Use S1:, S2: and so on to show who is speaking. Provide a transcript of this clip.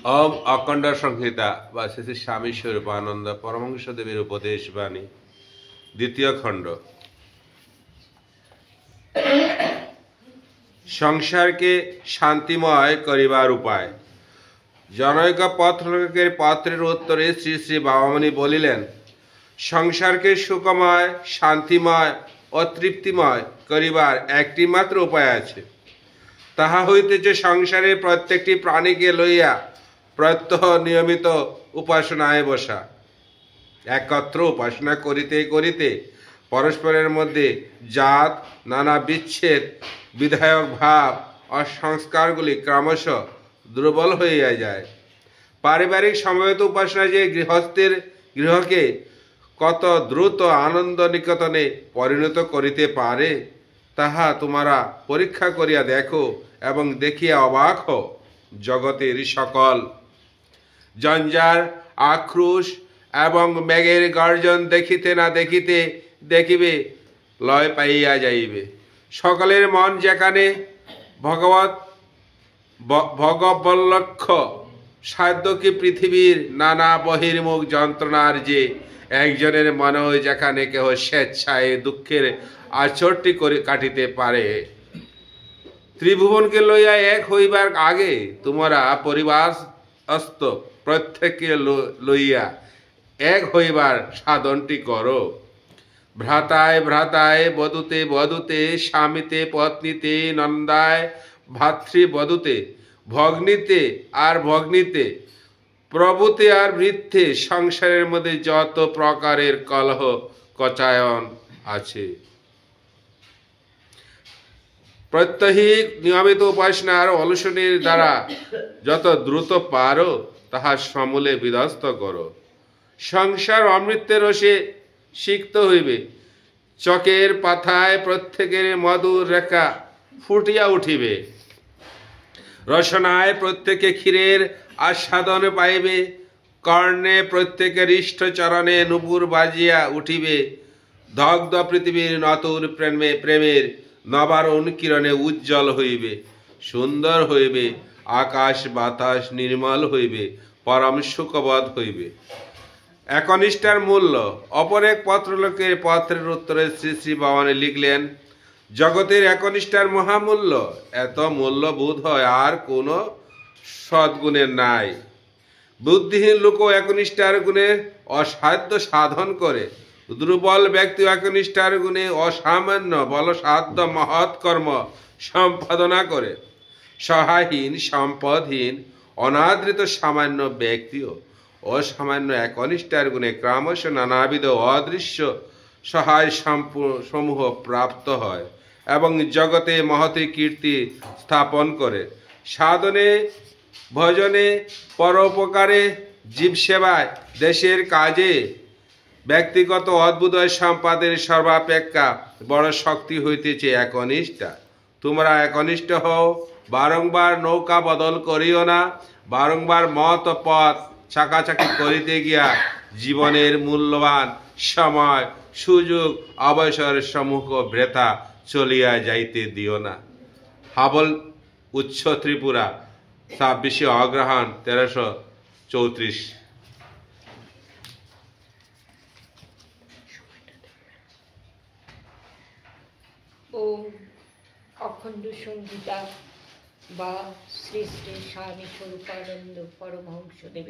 S1: ओम अखंड संहिता বা শ্রী স্বামী স্বরূপানন্দ পরমহংস দেবের উপদেশ বাণী দ্বিতীয় খণ্ড। সংসারকে শান্তিময় করিবার উপায়। জনৈক পত্রলোকের পত্রের উত্তরে শ্রী শ্রী বাবামণি বলিলেন, সংসারকে সুখময়, শান্তিময় ও তৃপ্তিময় করিবার একটি মাত্র উপায় আছে। তাহা হইতেছে সংসারের প্রত্যেকটি প্রাণীকে লইয়া প্রত্যহ নিয়মিত উপাসনায় বসা। একত্র উপাসনা করিতে করিতে পরস্পরের মধ্যে জাত, নানা বিচ্ছেদ, বিধায়ক ভাব ও সংস্কারগুলি ক্রমশ দুর্বল হইয়া যায়। পারিবারিক সমবেত উপাসনা যে গৃহস্থের গৃহকে কত দ্রুত আনন্দ নিকেতনে পরিণত করিতে পারে, তাহা তোমরা পরীক্ষা করিয়া দেখো এবং দেখিয়া অবাক হও। জগতের সকল জঞ্জার, আক্রোশ এবং মেঘের গর্জন দেখিতে না দেখিতে দেখিবে লয় পাইয়া যাইবে। সকলের মন যেখানে ভগবল্লক্ষ্য সাধ্য কি পৃথিবীর নানা বহির্মুখ যন্ত্রণার যে একজনের মনে যেখানে কেহ স্বেচ্ছায় দুঃখের আচরটি করে কাটিতে পারে। ত্রিভুবনকে লইয়া এক হইবার আগে তোমরা পরিবারস্থ প্রত্যেককে লইয়া এক হইবার সাধনটি করো। ভ্রাতায় ভ্রাতায়, বধূতে বধূতে, স্বামীতে পত্নীতে, নন্দায় ভাতৃবধূতে, ভগ্নীতে আর ভগ্নীতে, প্রভুতে আর বৃদ্ধে সংসারের মধ্যে যত প্রকারের কলহ কচায়ন আছে, প্রত্যহিক নিয়মিত উপাসনার অলসনের দ্বারা যত দ্রুত পারো তাহা সমূলে বিধ্বস্ত করো। সংসার অমৃতের রসে সিক্ত হইবে। চকের পাথায় প্রত্যেকের মধুর রেখা ফুটিয়া উঠিবে। রসনায় প্রত্যেকে ক্ষীরের আস্বাদন পাইবে। কর্ণে প্রত্যেকের ইষ্ট চরণে নুপুর বাজিয়া উঠিবে। দগ্ধ পৃথিবীর নতুন প্রেমের নবারণ কিরণে উজ্জ্বল হইবে, সুন্দর হইবে। আকাশ বাতাস নির্মল হইবে, পরম সুখবোধ হইবে। একনিষ্ঠার মূল্য। অপর এক পত্রলোকের পত্রের উত্তরে শ্রী শ্রী বাবামণি লিখলেন, জগতের একনিষ্ঠার মহামূল্য। এত মূল্য বোধ হয় আর কোনো সদ্গুণের নাই। বুদ্ধিহীন লোকও একনিষ্ঠার গুণে অসাধ্য সাধন করে। দুর্বল ব্যক্তি একনিষ্ঠার গুণে অসামান্য বলসাধ্য মহৎ কর্ম সম্পাদনা করে। সহায়হীন, সম্পদহীন, অনাদৃত সামান্য ব্যক্তিও অসামান্য এক অনিষ্টার গুণে ক্রমশ নানাবিধ অদৃশ্য সহায় সমূহ প্রাপ্ত হয় এবং জগতে মহতি কীর্তি স্থাপন করে। সাধনে, ভজনে, পরোপকারে, জীব সেবায়, দেশের কাজে, ব্যক্তিগত অদ্ভুত সম্পাদের সর্বাপেক্ষা বড় শক্তি হইতেছে একনিষ্ঠা। তোমরা একনিষ্ঠ হও, বারংবার নৌকা বদল করিও না, বারংবার মত পথ ছাকাছাকি করিতে গিয়া জীবনের মূল্যবান সময়, সুযোগ, অবসর সমূহ বৃথা চলিয়া যাইতে দিও না। হাবল, উচ্চ ত্রিপুরা, 26 অগ্রহায়ণ 1334।
S2: ওম অখণ্ড সংগীতা বা শ্রী শ্রী স্বামী স্বরূপানন্দ পরমহংসদেবের